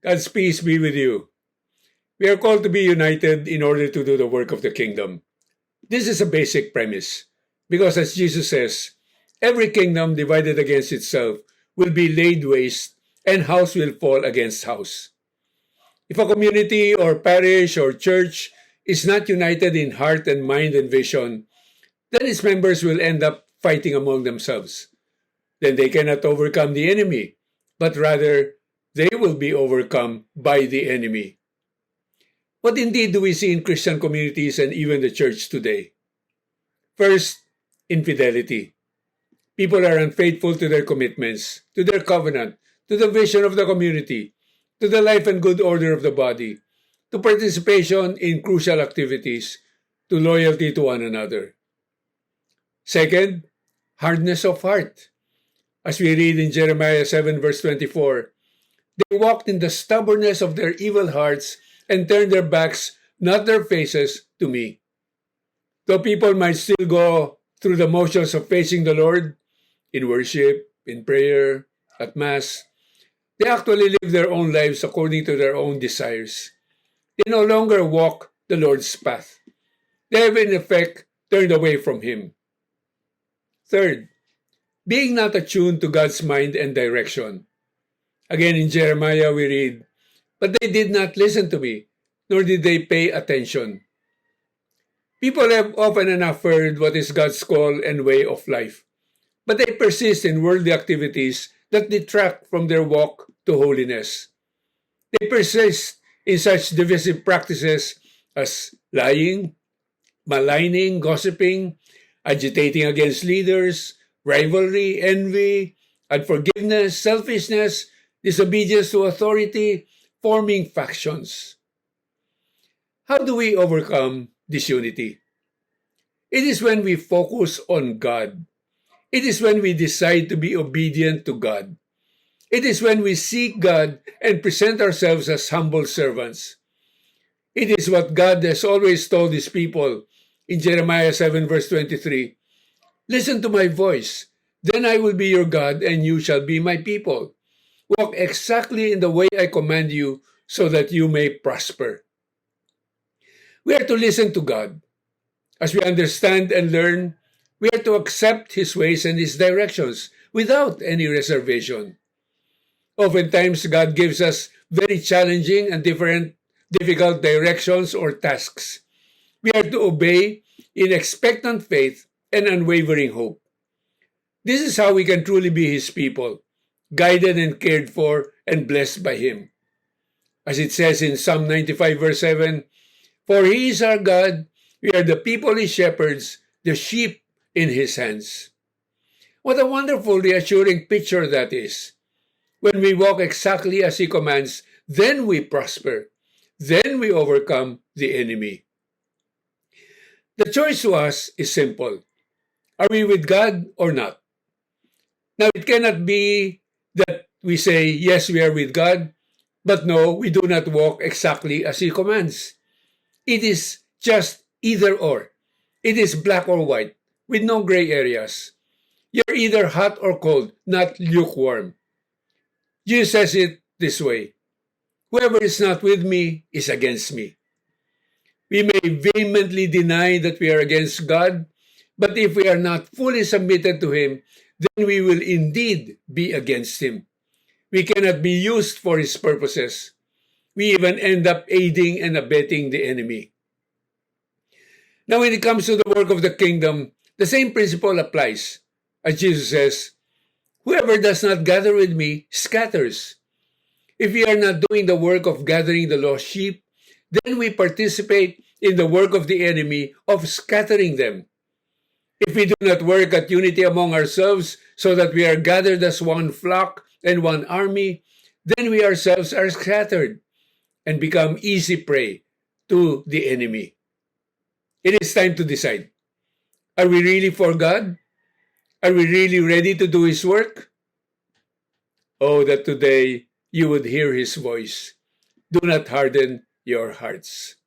God's peace be with you. We are called to be united in order to do the work of the kingdom. This is a basic premise, because as Jesus says, every kingdom divided against itself will be laid waste, and house will fall against house. If a community or parish or church is not united in heart and mind and vision, then its members will end up fighting among themselves. Then they cannot overcome the enemy, but rather they will be overcome by the enemy. What indeed do we see in Christian communities and even the church today? First, infidelity. People are unfaithful to their commitments, to their covenant, to the vision of the community, to the life and good order of the body, to participation in crucial activities, to loyalty to one another. Second, hardness of heart. As we read in Jeremiah 7 verse 24, they walked in the stubbornness of their evil hearts and turned their backs, not their faces, to me. Though people might still go through the motions of facing the Lord in worship, in prayer, at Mass, they actually live their own lives according to their own desires. They no longer walk the Lord's path. They have in effect turned away from Him. Third, being not attuned to God's mind and direction. Again in Jeremiah we read, "But they did not listen to me, nor did they pay attention." People have often enough heard what is God's call and way of life, but they persist in worldly activities that detract from their walk to holiness. They persist in such divisive practices as lying, maligning, gossiping, agitating against leaders, rivalry, envy, unforgiveness, selfishness, disobedience to authority, forming factions. How do we overcome disunity? It is when we focus on God. It is when we decide to be obedient to God. It is when we seek God and present ourselves as humble servants. It is what God has always told His people in Jeremiah 7 verse 23, "Listen to my voice, then I will be your God and you shall be my people. Walk exactly in the way I command you so that you may prosper." We are to listen to God. As we understand and learn, we are to accept His ways and His directions without any reservation. Oftentimes, God gives us very challenging and difficult directions or tasks. We are to obey in expectant faith and unwavering hope. This is how we can truly be His people, guided and cared for and blessed by Him. As it says in Psalm 95 verse 7, "For He is our God, we are the people He shepherds, the sheep in His hands." What a wonderful, reassuring picture that is. When we walk exactly as He commands, then we prosper. Then we overcome the enemy. The choice to us is simple. Are we with God or not? Now, it cannot be that we say, yes, we are with God, but no, we do not walk exactly as He commands. It is just either or. It is black or white, with no gray areas. You're either hot or cold, not lukewarm. Jesus says it this way, "Whoever is not with me is against me." We may vehemently deny that we are against God, but if we are not fully submitted to Him, then we will indeed be against Him. We cannot be used for His purposes. We even end up aiding and abetting the enemy. Now, when it comes to the work of the kingdom, the same principle applies. As Jesus says, "Whoever does not gather with me scatters." If we are not doing the work of gathering the lost sheep, then we participate in the work of the enemy of scattering them. If we do not work at unity among ourselves so that we are gathered as one flock and one army, then we ourselves are scattered and become easy prey to the enemy. It is time to decide. Are we really for God? Are we really ready to do His work? Oh, that today you would hear His voice. Do not harden your hearts.